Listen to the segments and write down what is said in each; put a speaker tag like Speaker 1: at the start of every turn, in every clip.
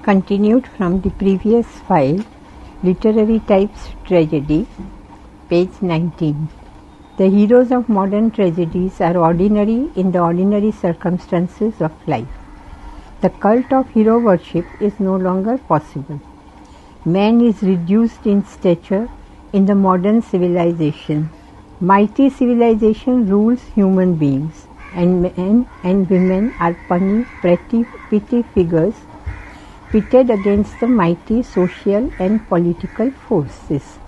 Speaker 1: Continued from the previous file, Literary Types Tragedy, page 19. The heroes of modern tragedies are ordinary in the ordinary circumstances of life. The cult of hero worship is no longer possible. Man is reduced in stature in the modern civilization. Mighty civilization rules human beings, and men and women are puny, petty figures pitted against the mighty social and political forces.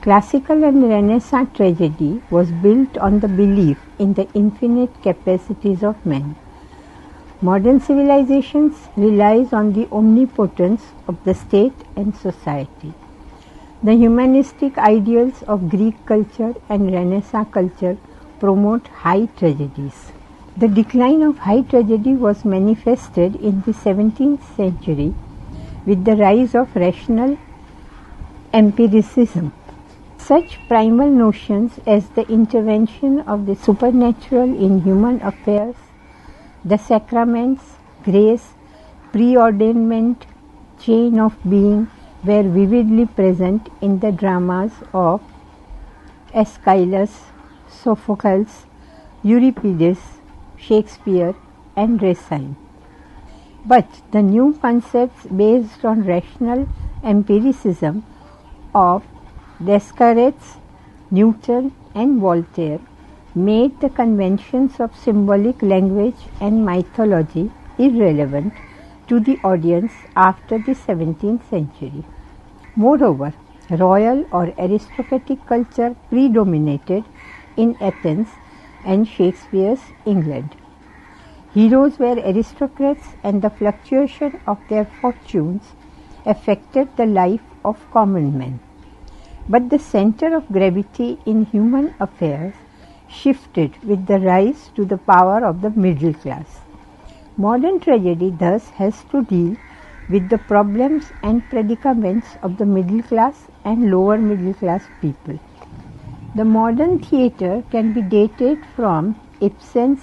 Speaker 1: Classical and Renaissance tragedy was built on the belief in the infinite capacities of man. Modern civilizations relies on the omnipotence of the state and society. The humanistic ideals of Greek culture and Renaissance culture promote high tragedies. The decline of high tragedy was manifested in the 17th century with the rise of rational empiricism. Such primal notions as the intervention of the supernatural in human affairs, the sacraments, grace, preordainment, chain of being were vividly present in the dramas of Aeschylus, Sophocles, Euripides, Shakespeare and Racine. But the new concepts based on rational empiricism of Descartes, Newton and Voltaire made the conventions of symbolic language and mythology irrelevant to the audience after the 17th century. Moreover, royal or aristocratic culture predominated in Athens and Shakespeare's England. Heroes were aristocrats, and the fluctuation of their fortunes affected the life of common men. But the center of gravity in human affairs shifted with the rise to the power of the middle class. Modern tragedy thus has to deal with the problems and predicaments of the middle class and lower middle class people. The modern theatre can be dated from Ibsen's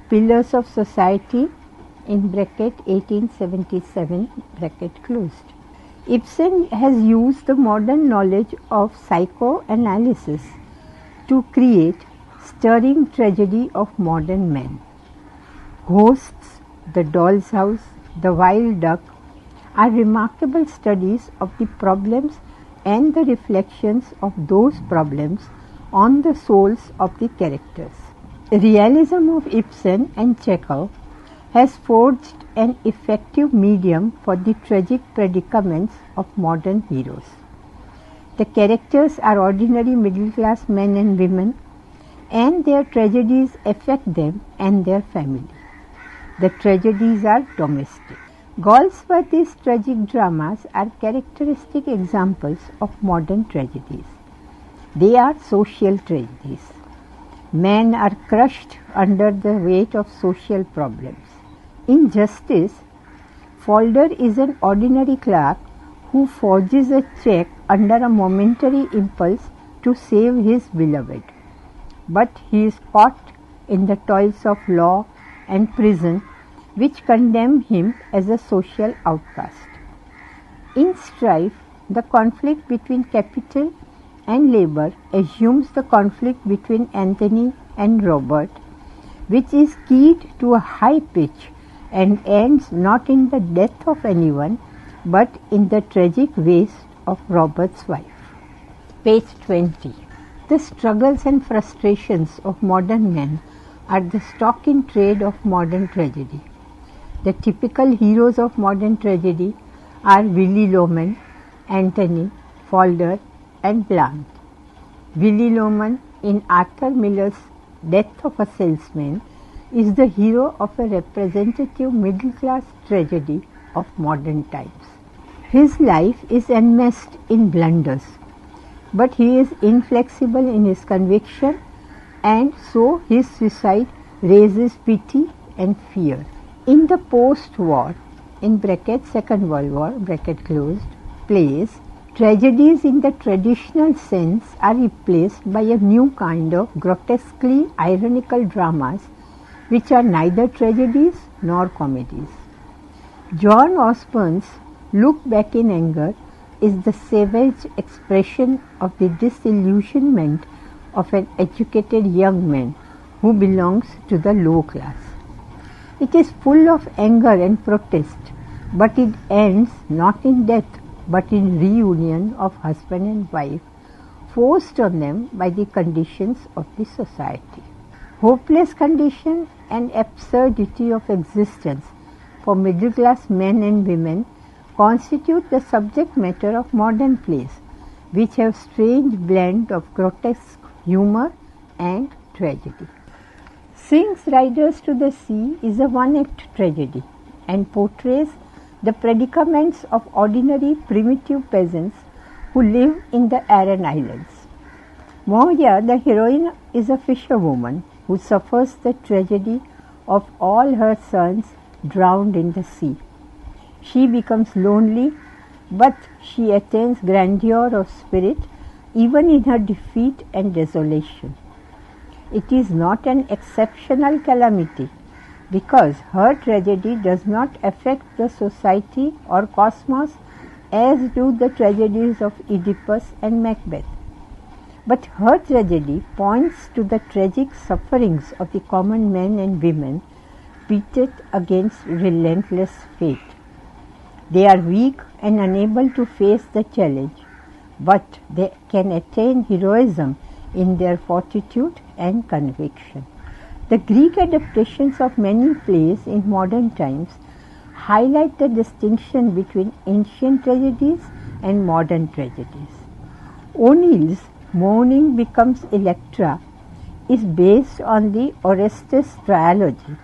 Speaker 1: Pillars of Society in bracket 1877 bracket closed. Ibsen has used the modern knowledge of psychoanalysis to create stirring tragedy of modern men. Ghosts, The Doll's House, The Wild Duck are remarkable studies of the problems and the reflections of those problems on the souls of the characters. The realism of Ibsen and Chekhov has forged an effective medium for the tragic predicaments of modern heroes. The characters are ordinary middle-class men and women, and their tragedies affect them and their family. The tragedies are domestic. Galsworthy's tragic dramas are characteristic examples of modern tragedies. They are social tragedies. Men are crushed under the weight of social problems. In Justice, Falder is an ordinary clerk who forges a check under a momentary impulse to save his beloved. But he is caught in the toils of law and prison, which condemn him as a social outcast. In Strife, the conflict between capital and labor assumes the conflict between Anthony and Robert, which is keyed to a high pitch and ends not in the death of anyone, but in the tragic waste of Robert's wife. Page 20. The struggles and frustrations of modern men are the stock in trade of modern tragedy. The typical heroes of modern tragedy are Willy Loman, Antony, Falder and Blanc. Willy Loman in Arthur Miller's Death of a Salesman is the hero of a representative middle-class tragedy of modern times. His life is enmeshed in blunders, but he is inflexible in his conviction, and so his suicide raises pity and fear. In the post-war, in bracket Second World War, bracket closed, plays, tragedies in the traditional sense are replaced by a new kind of grotesquely ironical dramas which are neither tragedies nor comedies. John Osborne's Look Back in Anger is the savage expression of the disillusionment of an educated young man who belongs to the low class. It is full of anger and protest, but it ends not in death but in reunion of husband and wife, forced on them by the conditions of the society. Hopeless condition and absurdity of existence for middle class men and women constitute the subject matter of modern plays, which have strange blend of grotesque humor and tragedy. Synge's Riders to the Sea is a one-act tragedy and portrays the predicaments of ordinary primitive peasants who live in the Aran Islands. Moya, the heroine, is a fisherwoman who suffers the tragedy of all her sons drowned in the sea. She becomes lonely, but she attains grandeur of spirit even in her defeat and desolation. It is not an exceptional calamity because her tragedy does not affect the society or cosmos as do the tragedies of Oedipus and Macbeth. But her tragedy points to the tragic sufferings of the common men and women pitted against relentless fate. They are weak and unable to face the challenge, but they can attain heroism in their fortitude and conviction. The Greek adaptations of many plays in modern times highlight the distinction between ancient tragedies and modern tragedies. O'Neill's Mourning Becomes Electra is based on the Orestes trilogy,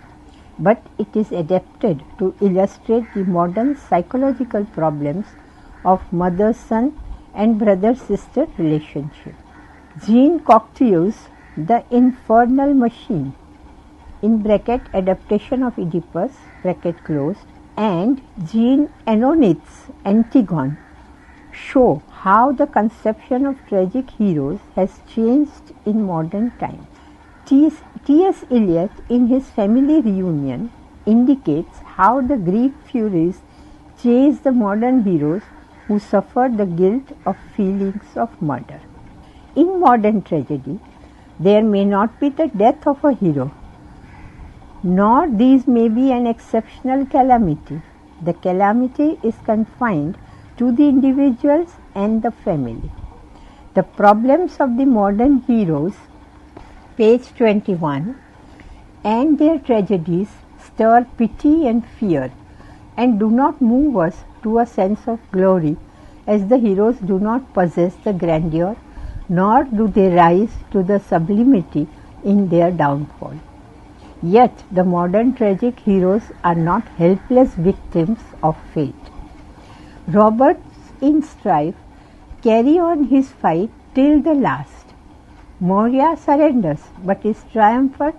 Speaker 1: but it is adapted to illustrate the modern psychological problems of mother-son and brother-sister relationship. Jean Cocteau's The Infernal Machine (adaptation of Oedipus) and Jean Anonit's Antigone show how the conception of tragic heroes has changed in modern times. T.S. Eliot, in his Family Reunion, indicates how the Greek furies chase the modern heroes who suffer the guilt of feelings of murder. In modern tragedy, there may not be the death of a hero, nor these may be an exceptional calamity. The calamity is confined to the individuals and the family. The problems of the modern heroes, page 21, and their tragedies stir pity and fear and do not move us to a sense of glory, as the heroes do not possess the grandeur, nor do they rise to the sublimity in their downfall. Yet the modern tragic heroes are not helpless victims of fate. Roberts in Strife carry on his fight till the last. Moria surrenders but is triumphant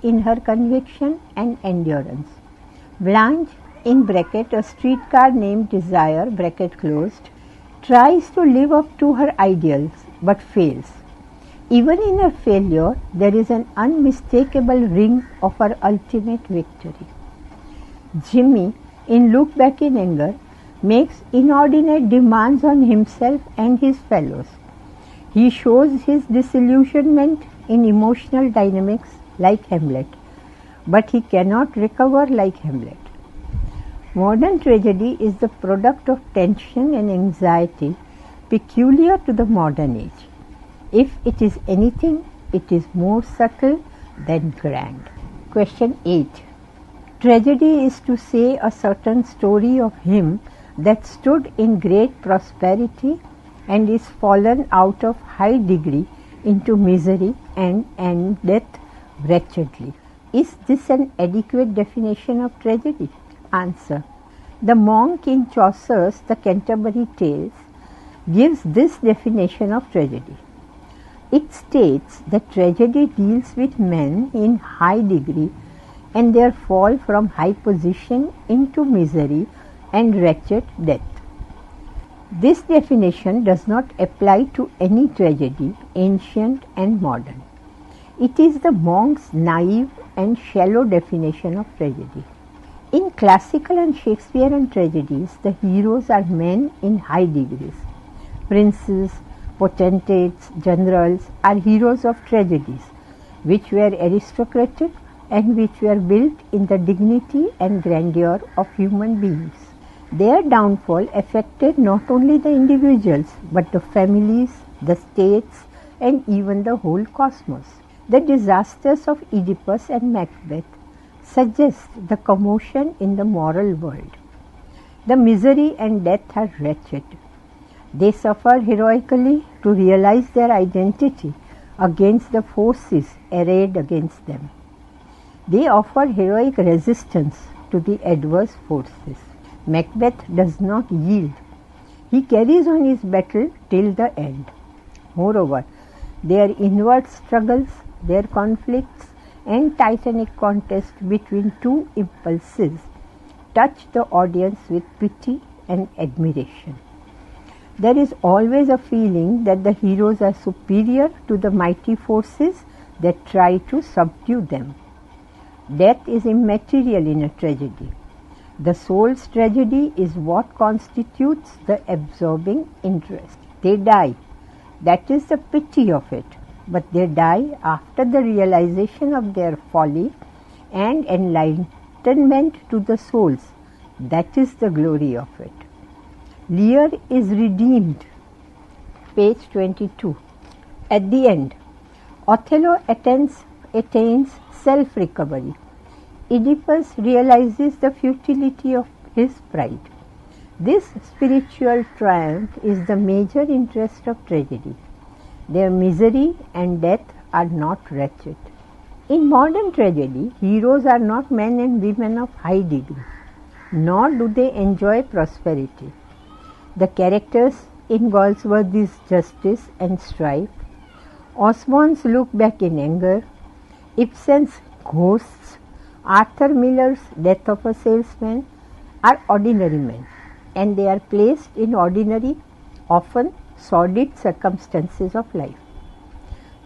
Speaker 1: in her conviction and endurance. Blanche (A Streetcar Named Desire) tries to live up to her ideals but fails. Even in her failure, there is an unmistakable ring of her ultimate victory. Jimmy, in Look Back in Anger, makes inordinate demands on himself and his fellows. He shows his disillusionment in emotional dynamics like Hamlet, but he cannot recover like Hamlet. Modern tragedy is the product of tension and anxiety peculiar to the modern age. If it is anything, it is more subtle than grand. Question 8. Tragedy is to say a certain story of him that stood in great prosperity and is fallen out of high degree into misery and endeth wretchedly. Is this an adequate definition of tragedy? Answer. The monk in Chaucer's The Canterbury Tales gives this definition of tragedy. It states that tragedy deals with men in high degree and their fall from high position into misery and wretched death. This definition does not apply to any tragedy, ancient and modern. It is the monk's naive and shallow definition of tragedy. In classical and Shakespearean tragedies, the heroes are men in high degrees. Princes, potentates, generals are heroes of tragedies, which were aristocratic and which were built in the dignity and grandeur of human beings. Their downfall affected not only the individuals but the families, the states, and even the whole cosmos. The disasters of Oedipus and Macbeth suggest the commotion in the moral world. The misery and death are wretched. They suffer heroically to realize their identity against the forces arrayed against them. They offer heroic resistance to the adverse forces. Macbeth does not yield. He carries on his battle till the end. Moreover, their inward struggles, their conflicts, and titanic contest between two impulses touch the audience with pity and admiration. There is always a feeling that the heroes are superior to the mighty forces that try to subdue them. Death is immaterial in a tragedy. The soul's tragedy is what constitutes the absorbing interest. They die. That is the pity of it. But they die after the realization of their folly and enlightenment to the souls. That is the glory of it. Lear is redeemed. Page 22. At the end, Othello attains self-recovery. Oedipus realizes the futility of his pride. This spiritual triumph is the major interest of tragedy. Their misery and death are not wretched. In modern tragedy, heroes are not men and women of high degree, nor do they enjoy prosperity. The characters in Galsworthy's Justice and Strife, Osborne's Look Back in Anger, Ibsen's Ghosts, Arthur Miller's Death of a Salesman are ordinary men, and they are placed in ordinary, often sordid circumstances of life.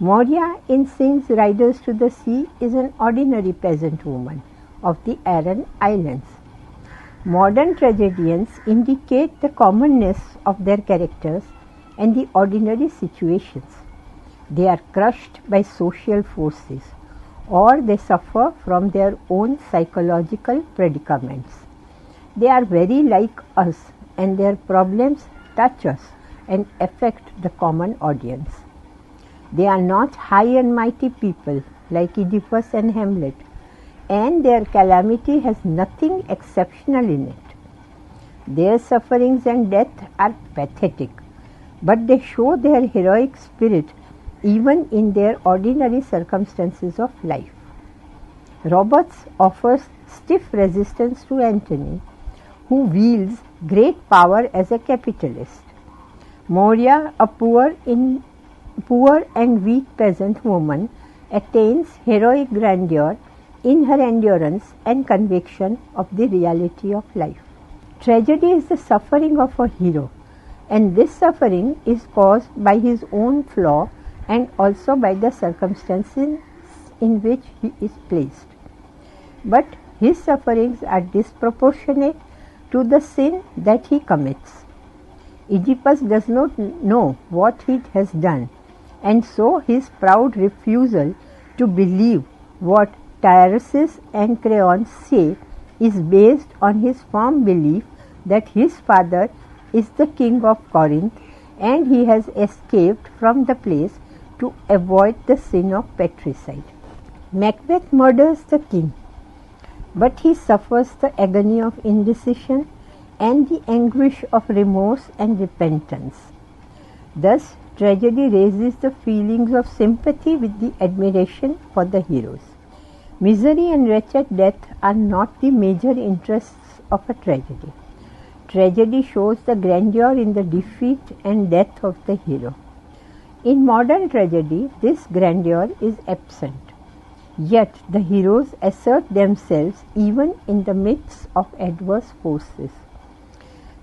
Speaker 1: Moria in Synge's Riders to the Sea is an ordinary peasant woman of the Aran Islands. Modern tragedians indicate the commonness of their characters and the ordinary situations. They are crushed by social forces, or they suffer from their own psychological predicaments. They are very like us, and their problems touch us and affect the common audience. They are not high and mighty people like Oedipus and Hamlet, and their calamity has nothing exceptional in it. Their sufferings and death are pathetic, but they show their heroic spirit even in their ordinary circumstances of life. Roberts offers stiff resistance to Antony, who wields great power as a capitalist. Moria, a poor and weak peasant woman, attains heroic grandeur in her endurance and conviction of the reality of life. Tragedy is the suffering of a hero, and this suffering is caused by his own flaw and also by the circumstances in which he is placed. But his sufferings are disproportionate to the sin that he commits. Oedipus does not know what he has done, and so his proud refusal to believe what Tyreus and Creon say is based on his firm belief that his father is the king of Corinth and he has escaped from the place to avoid the sin of patricide. Macbeth murders the king, but he suffers the agony of indecision and the anguish of remorse and repentance. Thus, tragedy raises the feelings of sympathy with the admiration for the heroes. Misery and wretched death are not the major interests of a tragedy. Tragedy shows the grandeur in the defeat and death of the hero. In modern tragedy, this grandeur is absent. Yet the heroes assert themselves even in the midst of adverse forces.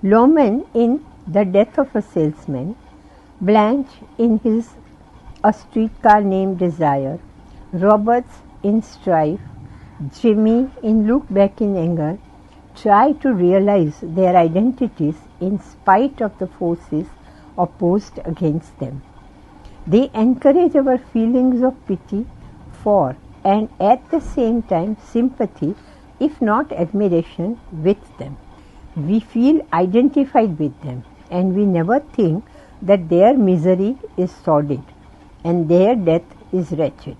Speaker 1: Loman in The Death of a Salesman, Blanche in his A Streetcar Named Desire, Roberts in Strife, Jimmy in Look Back in Anger, try to realize their identities in spite of the forces opposed against them. They encourage our feelings of pity for and at the same time sympathy, if not admiration, with them. We feel identified with them, and we never think that their misery is sordid and their death is wretched.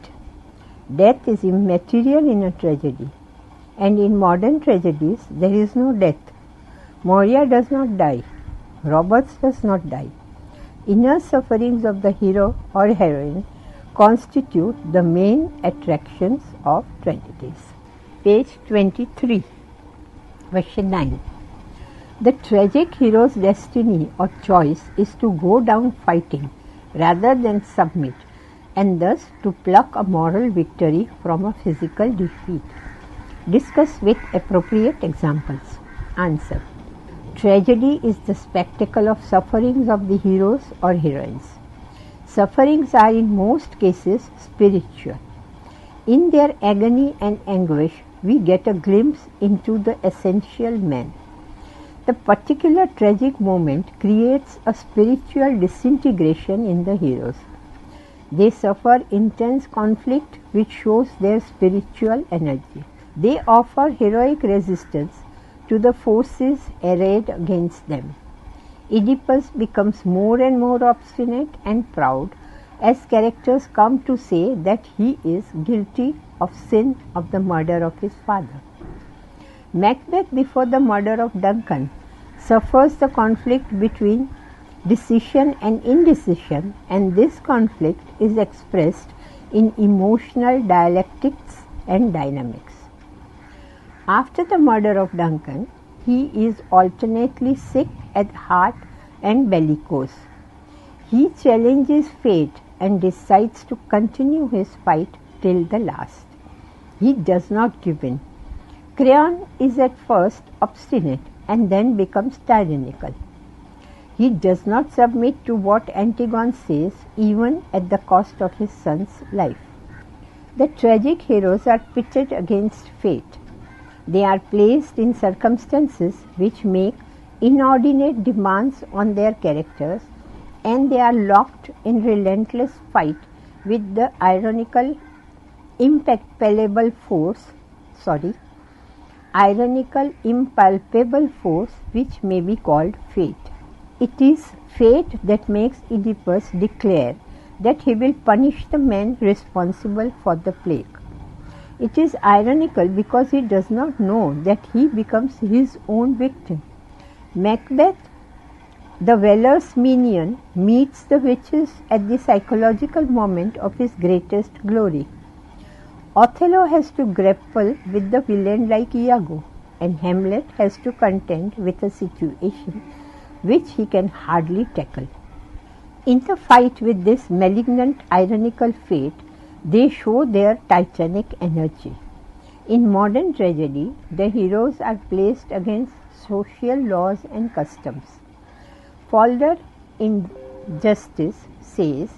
Speaker 1: Death is immaterial in a tragedy, and in modern tragedies there is no death. Moria does not die. Roberts does not die. Inner sufferings of the hero or heroine constitute the main attractions of tragedies. Page 23, question 9. The tragic hero's destiny or choice is to go down fighting rather than submit, and thus to pluck a moral victory from a physical defeat. Discuss with appropriate examples. Answer. Tragedy is the spectacle of sufferings of the heroes or heroines. Sufferings are in most cases spiritual. In their agony and anguish, we get a glimpse into the essential man. The particular tragic moment creates a spiritual disintegration in the heroes. They suffer intense conflict which shows their spiritual energy. They offer heroic resistance to the forces arrayed against them. Oedipus becomes more and more obstinate and proud as characters come to say that he is guilty of sin of the murder of his father. Macbeth, before the murder of Duncan, suffers the conflict between decision and indecision, and this conflict is expressed in emotional dialectics and dynamics. After the murder of Duncan, he is alternately sick at heart and bellicose. He challenges fate and decides to continue his fight till the last. He does not give in. Creon is at first obstinate and then becomes tyrannical. He does not submit to what Antigone says, even at the cost of his son's life. The tragic heroes are pitted against fate. They are placed in circumstances which make inordinate demands on their characters, and they are locked in relentless fight with the impalpable force which may be called fate. It is fate that makes Oedipus declare that he will punish the men responsible for the plague. It is ironical because he does not know that he becomes his own victim. Macbeth, the valorous minion, meets the witches at the psychological moment of his greatest glory. Othello has to grapple with the villain like Iago, and Hamlet has to contend with a situation which he can hardly tackle. In the fight with this malignant ironical fate, they show their titanic energy. In modern tragedy, the heroes are placed against social laws and customs. Falder in Justice says,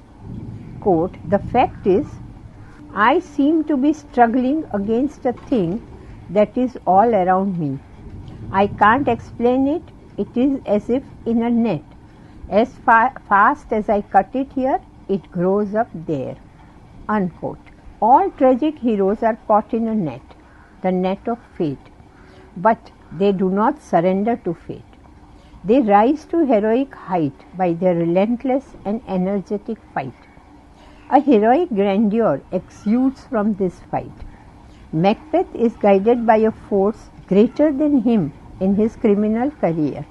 Speaker 1: quote, "The fact is, I seem to be struggling against a thing that is all around me. I can't explain it. It is as if in a net. As fast as I cut it here, it grows up there." Unquote. All tragic heroes are caught in a net, the net of fate, but they do not surrender to fate. They rise to heroic height by their relentless and energetic fight. A heroic grandeur exudes from this fight. Macbeth is guided by a force greater than him in his criminal career.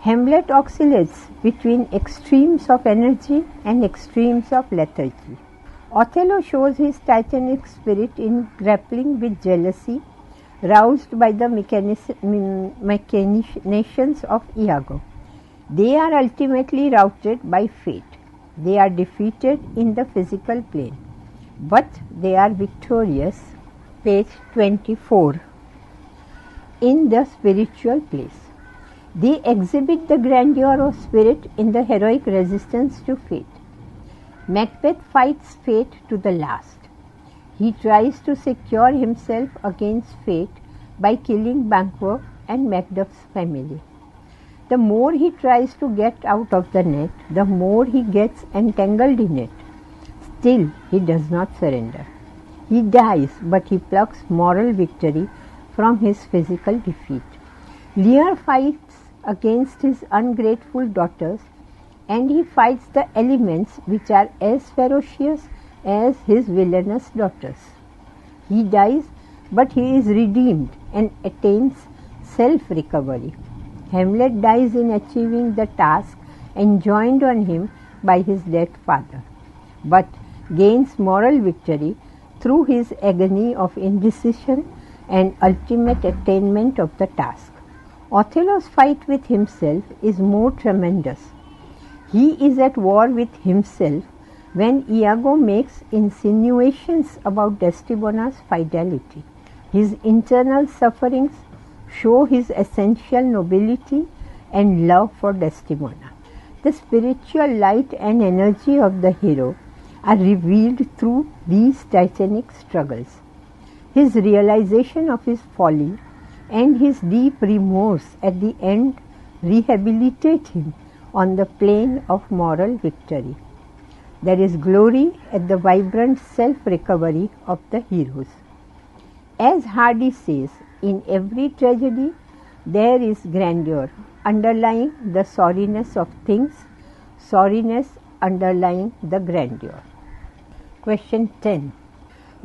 Speaker 1: Hamlet oscillates between extremes of energy and extremes of lethargy. Othello shows his titanic spirit in grappling with jealousy roused by the machinations of Iago. They are ultimately routed by fate. They are defeated in the physical plane, but they are victorious. Page 24. In the spiritual place, they exhibit the grandeur of spirit in the heroic resistance to fate. Macbeth fights fate to the last. He tries to secure himself against fate by killing Banquo and Macduff's family. The more he tries to get out of the net, the more he gets entangled in it. Still, he does not surrender. He dies, but he plucks moral victory from his physical defeat. Lear fights against his ungrateful daughters, and he fights the elements which are as ferocious as his villainous daughters. He dies, but he is redeemed and attains self-recovery. Hamlet dies in achieving the task enjoined on him by his dead father, but gains moral victory through his agony of indecision and ultimate attainment of the task. Othello's fight with himself is more tremendous. He is at war with himself when Iago makes insinuations about Desdemona's fidelity. His internal sufferings show his essential nobility and love for Desdemona. The spiritual light and energy of the hero are revealed through these titanic struggles. His realization of his folly and his deep remorse at the end rehabilitate him on the plane of moral victory. There is glory at the vibrant self-recovery of the heroes. As Hardy says, in every tragedy there is grandeur underlying the sorriness of things, sorriness underlying the grandeur. Question 10.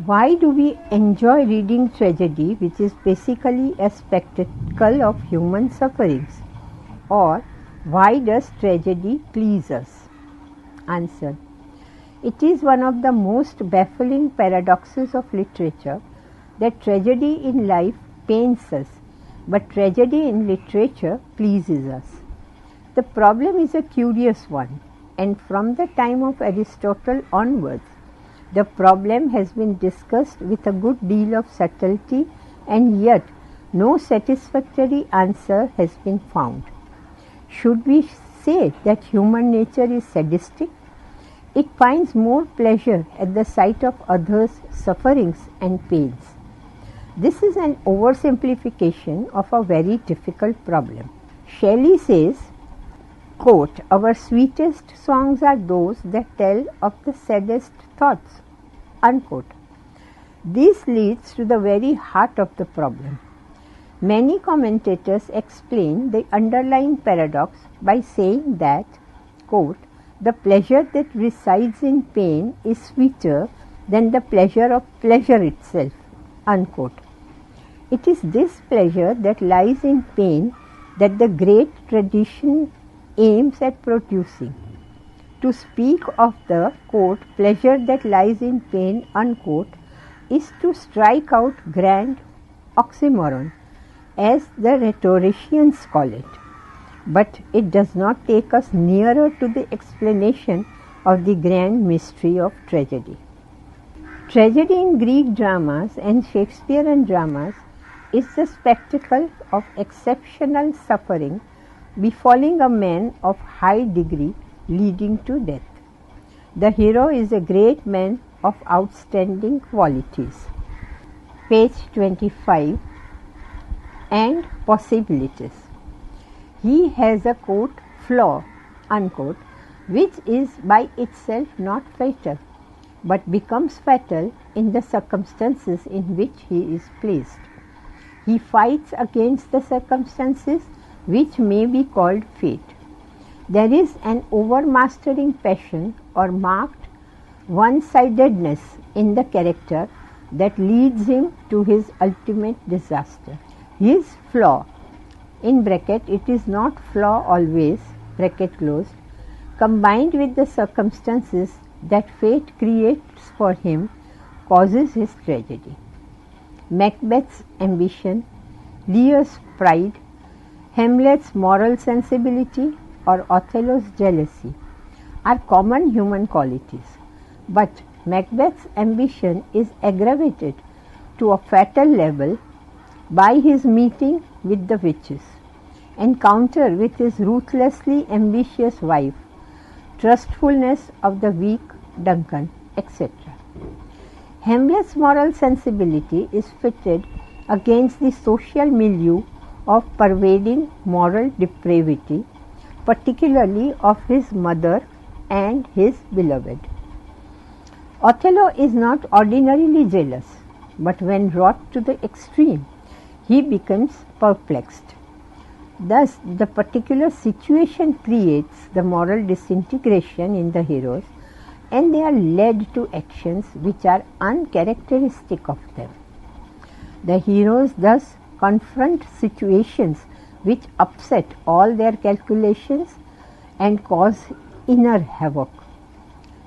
Speaker 1: Why do we enjoy reading tragedy, which is basically a spectacle of human sufferings? Or why does tragedy please us? Answer. It is one of the most baffling paradoxes of literature that tragedy in life pains us, but tragedy in literature pleases us. The problem is a curious one, and from the time of Aristotle onwards, the problem has been discussed with a good deal of subtlety, and yet no satisfactory answer has been found. Should we say that human nature is sadistic? It finds more pleasure at the sight of others' sufferings and pains. This is an oversimplification of a very difficult problem. Shelley says, quote, "Our sweetest songs are those that tell of the saddest thoughts," unquote. This leads to the very heart of the problem. Many commentators explain the underlying paradox by saying that, quote, "The pleasure that resides in pain is sweeter than the pleasure of pleasure itself," unquote. It is this pleasure that lies in pain that the great tradition aims at producing. To speak of the, quote, "pleasure that lies in pain," unquote, is to strike out grand oxymoron, as the rhetoricians call it. But it does not take us nearer to the explanation of the grand mystery of tragedy. Tragedy in Greek dramas and Shakespearean dramas is the spectacle of exceptional suffering befalling a man of high degree leading to death. The hero is a great man of outstanding qualities. Page 25. And possibilities. He has a, quote, "flaw," unquote, which is by itself not fatal, but becomes fatal in the circumstances in which he is placed. He fights against the circumstances which may be called fate. There is an overmastering passion or marked one-sidedness in the character that leads him to his ultimate disaster. His flaw, in bracket, it is not flaw always, bracket closed, combined with the circumstances that fate creates for him, causes his tragedy. Macbeth's ambition, Lear's pride, Hamlet's moral sensibility, or Othello's jealousy are common human qualities, but Macbeth's ambition is aggravated to a fatal level by his meeting with the witches, encounter with his ruthlessly ambitious wife, trustfulness of the weak Duncan, etc. Hamlet's moral sensibility is fitted against the social milieu of pervading moral depravity, particularly of his mother and his beloved. Othello is not ordinarily jealous, but when wrought to the extreme, he becomes perplexed. Thus, the particular situation creates the moral disintegration in the heroes, and they are led to actions which are uncharacteristic of them. The heroes thus confront situations which upset all their calculations and cause inner havoc.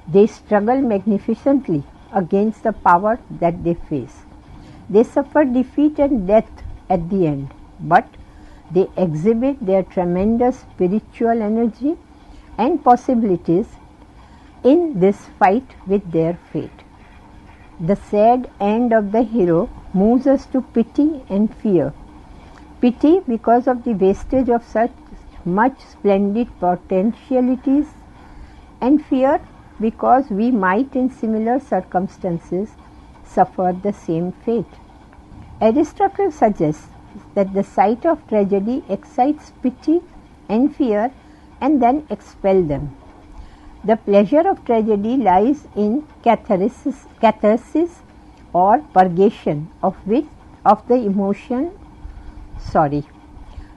Speaker 1: They struggle magnificently against the power that they face. They suffer defeat and death at the end, but they exhibit their tremendous spiritual energy and possibilities in this fight with their fate. The sad end of the hero moves us to pity and fear. Pity because of the wastage of such much splendid potentialities, and fear because we might in similar circumstances suffer the same fate. Aristotle suggests that the sight of tragedy excites pity and fear and then expel them. The pleasure of tragedy lies in catharsis or purgation of the emotion.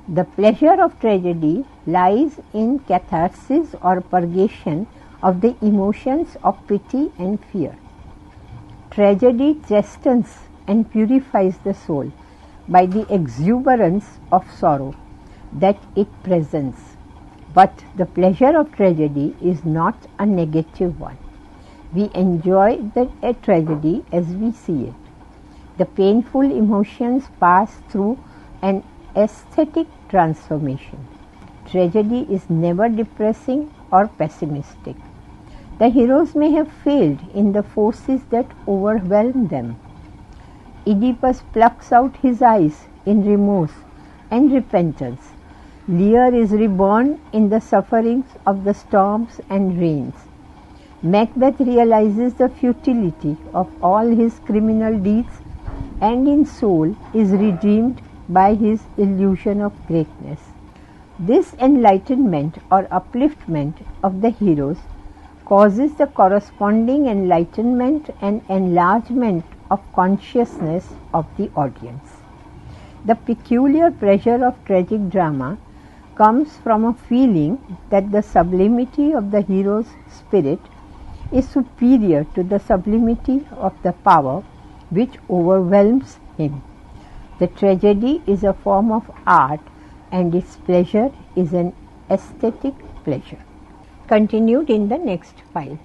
Speaker 1: The pleasure of tragedy lies in catharsis or purgation of the emotions of pity and fear. Tragedy chastens and purifies the soul by the exuberance of sorrow that it presents. But the pleasure of tragedy is not a negative one. We enjoy a tragedy as we see it. The painful emotions pass through an aesthetic transformation. Tragedy is never depressing or pessimistic. The heroes may have failed in the forces that overwhelm them. Oedipus plucks out his eyes in remorse and repentance. Lear is reborn in the sufferings of the storms and rains. Macbeth realizes the futility of all his criminal deeds and in soul is redeemed by his illusion of greatness. This enlightenment or upliftment of the heroes causes the corresponding enlightenment and enlargement of consciousness of the audience. The peculiar pleasure of tragic drama comes from a feeling that the sublimity of the hero's spirit is superior to the sublimity of the power which overwhelms him. The tragedy is a form of art and its pleasure is an aesthetic pleasure. Continued in the next file.